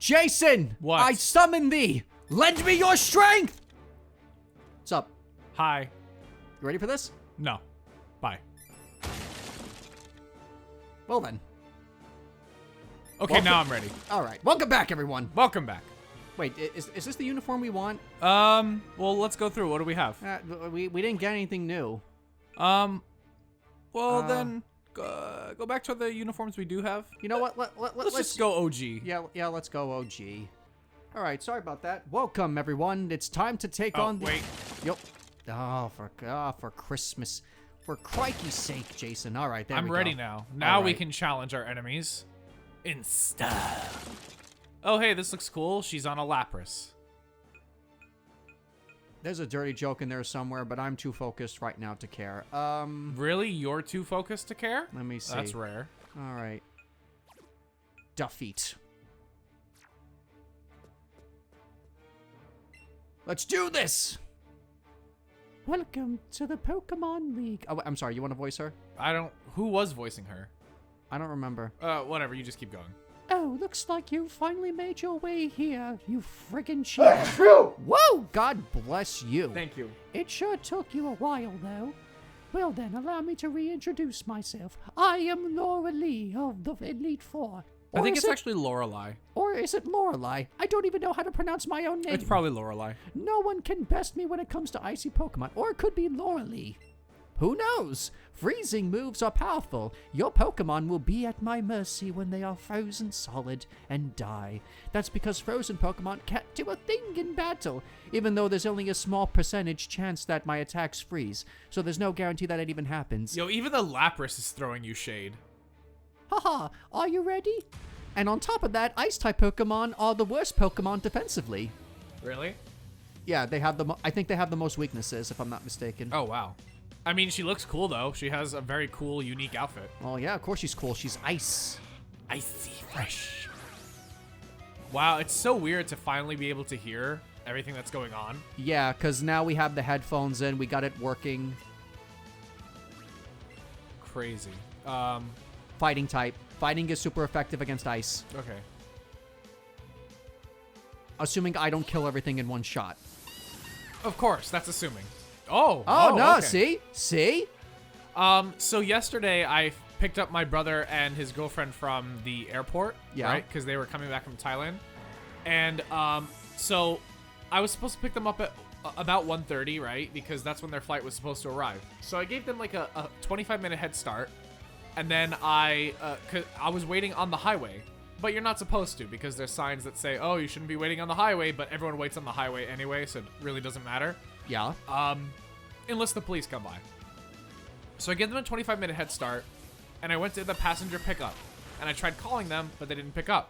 Jason! What? I summon thee! Lend me your strength! What's up? Hi. You ready for this? No. Bye. Well then. Okay, Welcome. now I'm ready. Alright. Welcome back, everyone. Welcome back. Wait, is this the uniform we want? Well, let's go through. What do we have? We didn't get anything new. Well, then, go back to the uniforms we do have. You know what? Let's just go OG. Yeah, let's go OG. Alright, sorry about that. Welcome, everyone. It's time to take on the... wait. Yep. Oh, for Christmas. For crikey's sake, Jason. Alright, there we go. I'm ready now. Now we Alright. can challenge our enemies. In style. Oh, hey, this looks cool. She's on a Lapras. There's a dirty joke in there somewhere, but I'm too focused right now to care. Really? You're too focused to care? Let me see. That's rare. Alright. Defeat. Let's do this! Welcome to the Pokemon League. Oh, I'm sorry, you want to voice her? Who was voicing her? I don't remember. Whatever, you just keep going. Oh, looks like you finally made your way here, you friggin' cheat. Whoa! God bless you. Thank you. It sure took you a while, though. Well then, allow me to reintroduce myself. I am Laura Lee of the Elite Four. I think is it's it- actually Lorelei. Or is it Lorelei? I don't even know how to pronounce my own name. It's probably Lorelei. No one can best me when it comes to icy Pokemon. Or it could be Laura Lee. Who knows? Freezing moves are powerful. Your Pokemon will be at my mercy when they are frozen solid and die. That's because frozen Pokemon can't do a thing in battle, even though there's only a small percentage chance that my attacks freeze. So there's no guarantee that it even happens. Yo, even the Lapras is throwing you shade. Haha, are you ready? And on top of that, Ice-type Pokemon are the worst Pokemon defensively. Really? Yeah, they have I think they have the most weaknesses, if I'm not mistaken. Oh, wow. I mean, she looks cool, though. She has a very cool, unique outfit. Well, yeah, of course she's cool. She's ice. Icy fresh. Wow, it's so weird to finally be able to hear everything that's going on. Yeah, because now we have the headphones in. We got it working. Crazy. Fighting type. Fighting is super effective against ice. Okay. Assuming I don't kill everything in one shot. Of course, that's assuming. Oh, no, okay. See? So yesterday I picked up my brother and his girlfriend from the airport, Yeah. right? Because they were coming back from Thailand. And so I was supposed to pick them up at about 1:30, right? Because that's when their flight was supposed to arrive. So I gave them like a 25-minute head start. And then I was waiting on the highway. But you're not supposed to, because there's signs that say, oh, you shouldn't be waiting on the highway, but everyone waits on the highway anyway, so it really doesn't matter. Yeah. Unless the police come by. So I give them a 25-minute head start, and I went to the passenger pickup, and I tried calling them, but they didn't pick up.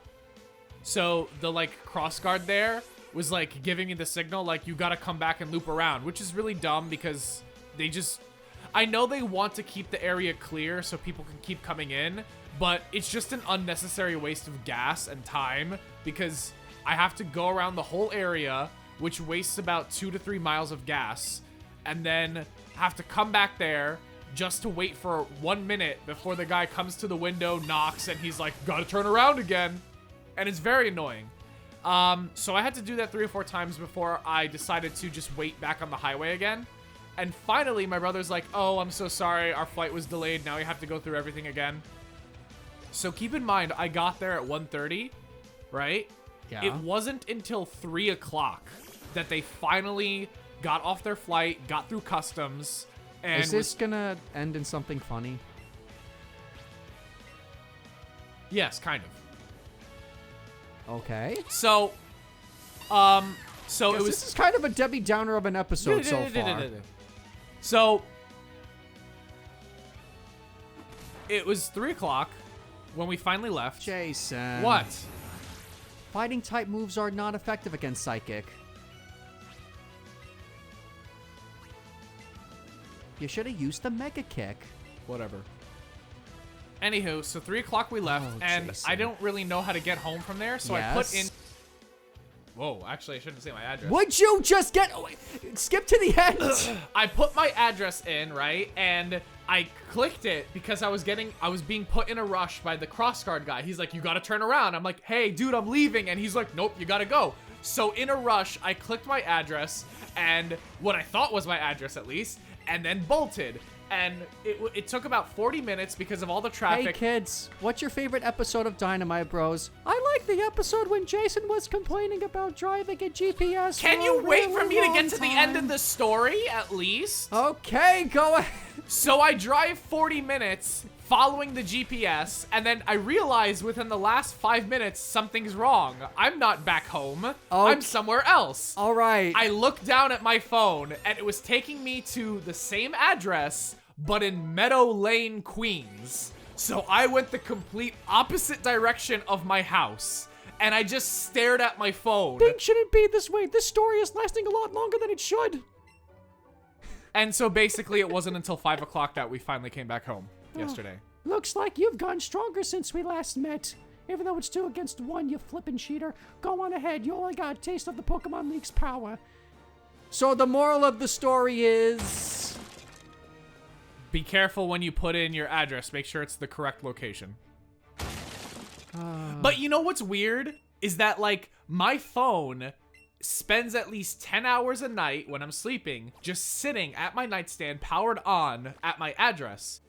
So the cross guard there was giving me the signal you gotta come back and loop around, which is really dumb because I know they want to keep the area clear so people can keep coming in, but it's just an unnecessary waste of gas and time because I have to go around the whole area, which wastes about 2 to 3 miles of gas, and then have to come back there just to wait for 1 minute before the guy comes to the window, knocks, and he's like, gotta turn around again. And it's very annoying. So I had to do that 3 or 4 times before I decided to just wait back on the highway again. And finally, my brother's like, oh, I'm so sorry. Our flight was delayed. Now we have to go through everything again. So keep in mind, I got there at 1:30, right? Yeah. It wasn't until 3 o'clock that they finally got off their flight, got through customs, and Is this gonna end in something funny? Yes, kind of. Okay. So it was... This is kind of a Debbie Downer of an episode so far. So it was 3 o'clock when we finally left. Jason. What? Fighting type moves are not effective against Psychic. You should have used the Mega Kick. Whatever. Anywho, so 3 o'clock we left, and Jason. I don't really know how to get home from there, so I put in... Whoa, actually, I shouldn't say my address. Would you just get... Oh, wait. Skip to the end. I put my address in, right? And I clicked it because I was being put in a rush by the crossguard guy. He's like, you gotta turn around. I'm like, hey, dude, I'm leaving. And he's like, nope, you gotta go. So in a rush, I clicked my address and what I thought was my address at least, and then bolted. And it took about 40 minutes because of all the traffic. Hey kids, what's your favorite episode of Dynamite Bros? I like the episode when Jason was complaining about driving a GPS. Can you wait for me to get to the end of the story at least? Okay, go ahead. So I drive 40 minutes following the GPS, and then I realize within the last 5 minutes something's wrong. I'm not back home. I'm somewhere else. All right. I looked down at my phone, and it was taking me to the same address, but in Meadow Lane, Queens. So I went the complete opposite direction of my house, and I just stared at my phone. Things shouldn't be this way. This story is lasting a lot longer than it should. And so basically it wasn't until 5 o'clock that we finally came back home yesterday. Looks like you've gotten stronger since we last met. Even though it's 2 against 1, you flippin' cheater. Go on ahead. You only got a taste of the Pokemon League's power. So the moral of the story is... Be careful when you put in your address. Make sure it's the correct location. But you know what's weird? Is that, like, my phone spends at least 10 hours a night when I'm sleeping just sitting at my nightstand, powered on, at my address.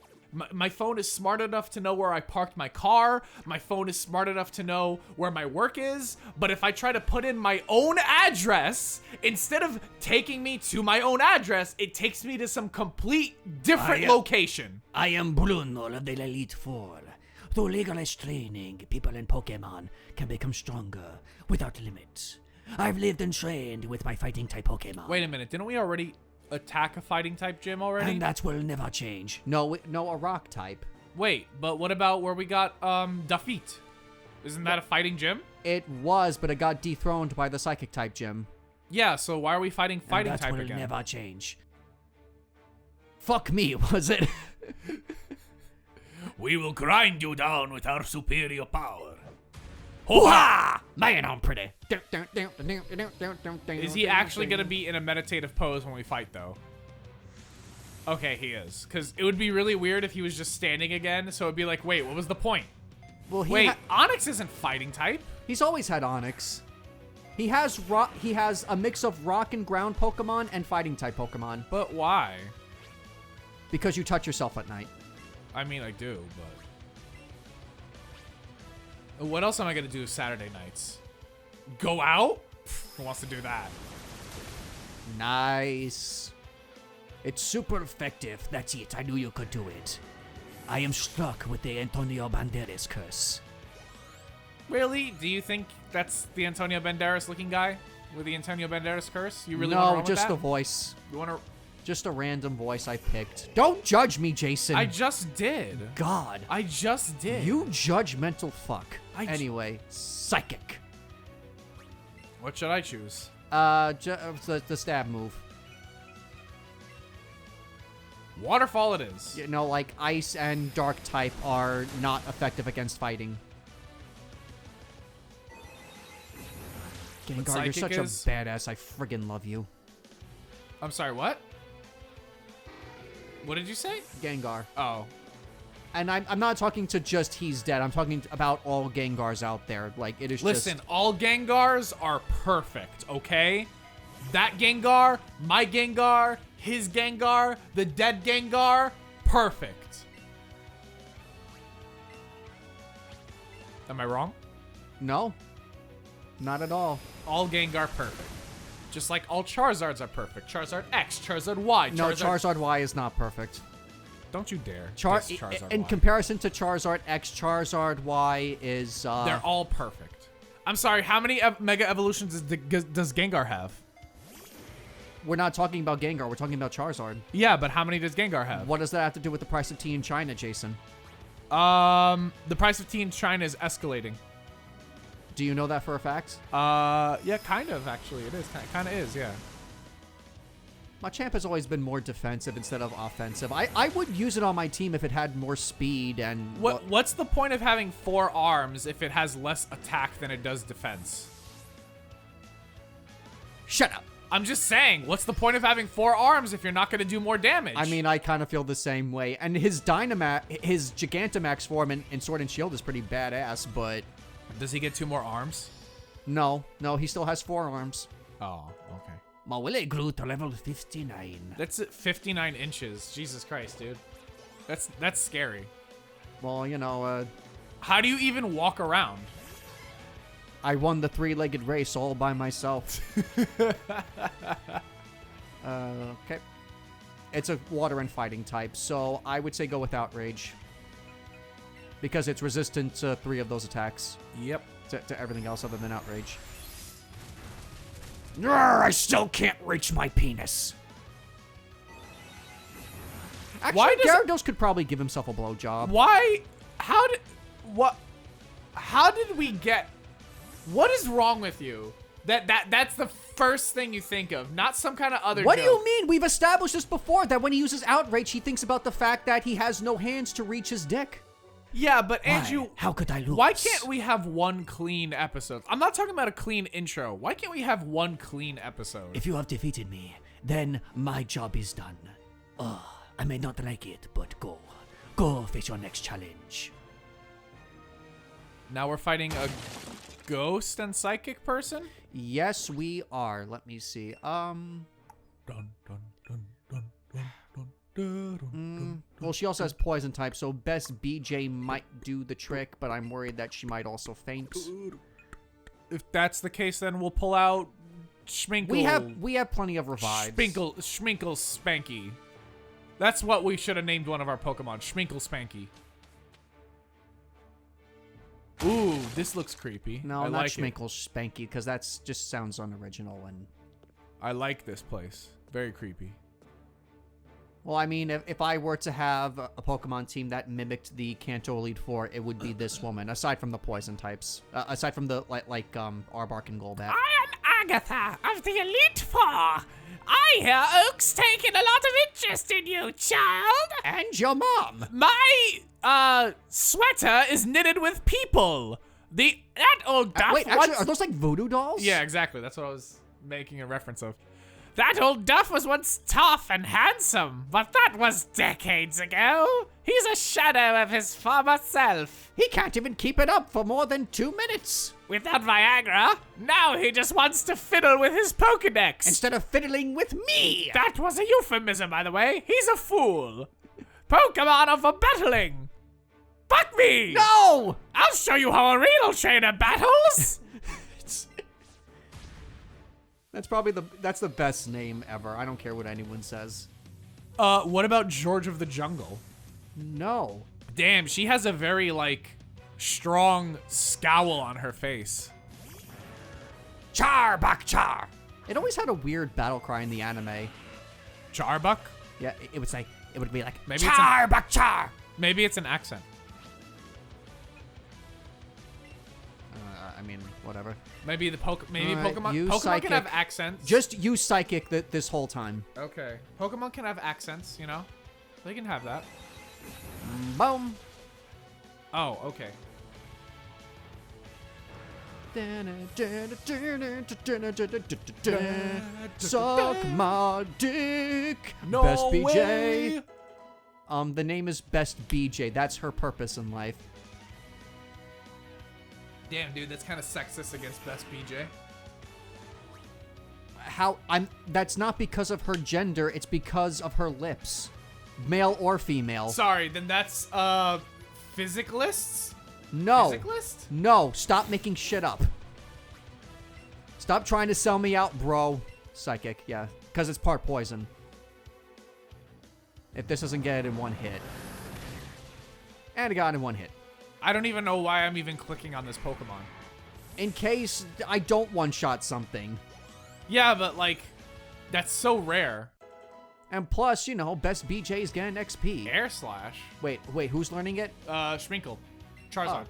My phone is smart enough to know where I parked my car. My phone is smart enough to know where my work is. But if I try to put in my own address, instead of taking me to my own address, it takes me to some complete different location. I am Bruno of the Elite Four. Through legalized training, people in Pokemon can become stronger without limit. I've lived and trained with my fighting type Pokemon. Wait a minute, didn't we already attack a fighting type gym already? And that will never change. No, a rock type. Wait, but what about where we got Dafit? Isn't that a fighting gym? It was, but it got dethroned by the psychic type gym. Yeah, so why are we fighting fighting and that type will again? never change. Fuck me, was it? We will grind you down with our superior power. Hoo-ha! Man, I'm pretty. Is he actually going to be in a meditative pose when we fight, though? Okay, he is. Because it would be really weird if he was just standing again, so it'd be like, wait, what was the point? Well, Wait, Onyx isn't fighting type? he's always had Onyx. He has a mix of rock and ground Pokemon and fighting type Pokemon. But why? Because you touch yourself at night. I mean, I do, but... What else am I going to do Saturday nights? Go out? Who wants to do that? Nice. It's super effective. That's it. I knew you could do it. I am struck with the Antonio Banderas curse. Really? Do you think that's the Antonio Banderas looking guy with the Antonio Banderas curse? You really want to run No, with just that? a voice. You want to? Just a random voice I picked. Don't judge me, Jason. I just did. God. I just did. You judgmental fuck. Anyway, psychic. what should I choose? The stab move. Waterfall it is. You know, like ice and dark type are not effective against fighting. Gengar, you're Psychic such is? a badass. I friggin' love you. I'm sorry, what? What did you say? Gengar. Oh. And I'm not talking to just he's dead. I'm talking about all Gengars out there. Like, it is Listen, just... all Gengars are perfect, okay? That Gengar, my Gengar, his Gengar, the dead Gengar, perfect. Am I wrong? No. Not at all. All Gengar perfect. Just like all Charizards are perfect. Charizard X, Charizard Y, No, Charizard Y is not perfect. Don't you dare. diss Charizard in Y. comparison to Charizard X, Charizard Y is... They're all perfect. I'm sorry, how many Mega Evolutions does Gengar have? We're not talking about Gengar. We're talking about Charizard. Yeah, but how many does Gengar have? What does that have to do with the price of tea in China, Jason? The price of tea in China is escalating. Do you know that for a fact? Yeah, kind of, actually. It is. Kind of is, yeah. Machamp has always been more defensive instead of offensive. I would use it on my team if it had more speed and... What's the point of having 4 arms if it has less attack than it does defense? Shut up. I'm just saying, what's the point of having 4 arms if you're not going to do more damage? I mean, I kind of feel the same way. And his Gigantamax form in Sword and Shield is pretty badass, but... Does he get 2 more arms? No, he still has 4 arms. Oh, okay. Mawile grew to level 59. That's 59 inches. Jesus Christ, dude. That's scary. Well, How do you even walk around? I won the 3-legged race all by myself. Okay. It's a water and fighting type, so I would say go with Outrage. Because it's resistant to 3 of those attacks. Yep. To everything else other than Outrage. I still can't reach my penis. Actually, Why does Gyarados could probably give himself a blowjob. Why? How did we get? What is wrong with you? That's the first thing you think of, not some kind of other. What do joke. you mean? We've established this before, that when he uses Outrage, he thinks about the fact that he has no hands to reach his dick. Yeah, but Andrew, How could I lose? why can't we have one clean episode? I'm not talking about a clean intro. Why can't we have one clean episode? If you have defeated me, then my job is done. I may not like it, but go. Go face your next challenge. Now we're fighting a ghost and psychic person? Yes, we are. Let me see. Well, she also has poison type, so best BJ might do the trick, but I'm worried that she might also faint. If that's the case, then we'll pull out Schminkle. We have plenty of revives. Schminkle Spanky. That's what we should have named one of our Pokemon. Schminkle Spanky. Ooh, this looks creepy. No, I not like Schminkle Spanky, because that just sounds unoriginal. And I like this place. Very creepy. well, I mean, if I were to have a Pokemon team that mimicked the Kanto Elite Four, it would be this woman. Aside from the poison types, aside from the Arbok and Golbat. I am Agatha of the Elite Four. I hear Oak's taken a lot of interest in you, child. And your mom. My sweater is knitted with people. That old duff. Wait, actually, are those like voodoo dolls? Yeah, exactly. That's what I was making a reference of. That old duff was once tough and handsome, but that was decades ago. He's a shadow of his former self. He can't even keep it up for more than 2 minutes. Without Viagra, now he just wants to fiddle with his Pokedex. Instead of fiddling with me. That was a euphemism, by the way. He's a fool. Pokemon are for battling. Fuck me! No! I'll show you how a real trainer battles! That's probably that's the best name ever. I don't care what anyone says. What about George of the Jungle? No. Damn, she has a very, strong scowl on her face. Char, bak char. It always had a weird battle cry in the anime. Charbuck? Yeah, it would be like, Maybe char, bak char. Maybe it's an accent. I mean, whatever. Maybe Alright, Pokemon use can Psychic. have accents. Just use Psychic this whole time. Okay. Pokemon can have accents, you know? They can have that. Boom. Oh, okay. Suck my dick. No Best BJ. way. The name is Best BJ. That's her purpose in life. Damn, dude, that's kind of sexist against Best BJ. That's not because of her gender, it's because of her lips. Male or female. Sorry, then that's, physicalists? No. Physicalist? No, stop making shit up. Stop trying to sell me out, bro. Psychic, yeah. Because it's part poison. If this doesn't get it in one hit. And it got it in one hit. I don't even know why I'm even clicking on this Pokemon. In case I don't one-shot something. Yeah, but, that's so rare. And plus, Best BJ's getting XP. Air Slash. Wait, who's learning it? Schminkle. Charizard.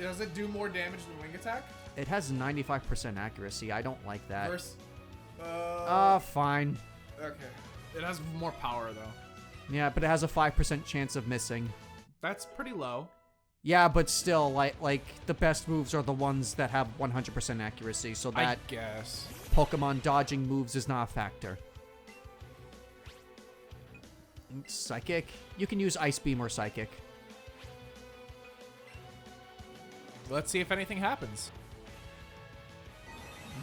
Does it do more damage than Wing Attack? It has 95% accuracy. I don't like that. Fine. Okay. It has more power, though. Yeah, but it has a 5% chance of missing. That's pretty low. Yeah, but still, like the best moves are the ones that have 100% accuracy, so that I guess. Pokemon dodging moves is not a factor. Psychic? You can use Ice Beam or Psychic. Let's see if anything happens.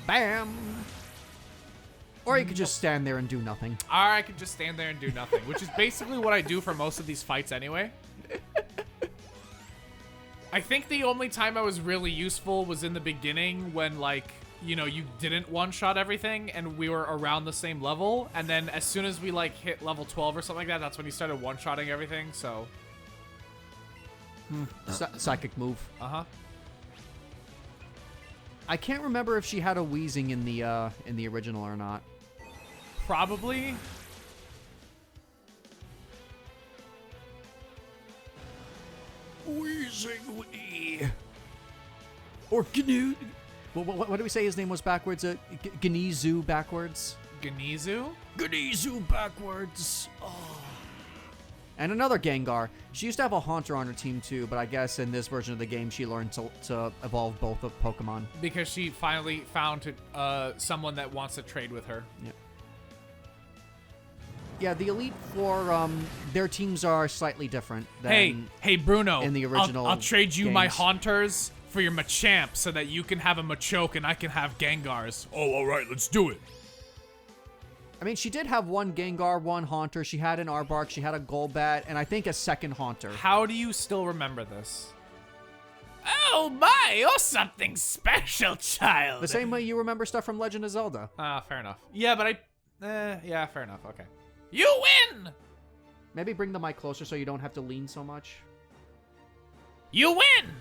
Bam! Or you could just stand there and do nothing. Or I could just stand there and do nothing, which is basically what I do for most of these fights anyway. I think the only time I was really useful was in the beginning when, like, you know, you didn't one-shot everything and we were around the same level. And then as soon as we, like, hit level 12 or something like that, that's when you started one-shotting everything, so... Psychic move. Uh-huh. I can't remember if she had a wheezing in the original or not. Probably. Wheezing Wee. Or Gnu. What do we say his name was backwards? Gnizu backwards. Gnizu? Gnizu backwards. Oh. And another Gengar. She used to have a Haunter on her team too, but I guess in this version of the game she learned to evolve both of Pokemon. Because she finally found someone that wants to trade with her. Yeah. Yeah, the Elite Four, their teams are slightly different than Hey, Bruno. in the original I'll trade you my games. Haunters for your Machamp so that you can have a Machoke and I can have Gengars. Oh, all right, let's do it. I mean, she did have one Gengar, one Haunter. She had an Arbok, she had a Golbat, and I think a second Haunter. How do you still remember this? Oh my, you're something special, child. The same way you remember stuff from Legend of Zelda. Ah, fair enough. Yeah, but yeah, fair enough. Okay. You win! Maybe bring the mic closer so you don't have to lean so much. You win!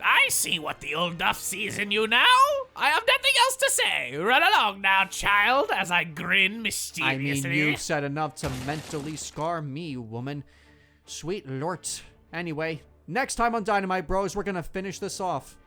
I see what the old duff sees in you now. I have nothing else to say. Run along now, child, as I grin mysteriously. I mean, you've said enough to mentally scar me, woman. Sweet lord. Anyway, next time on Dynamite Bros, we're gonna finish this off.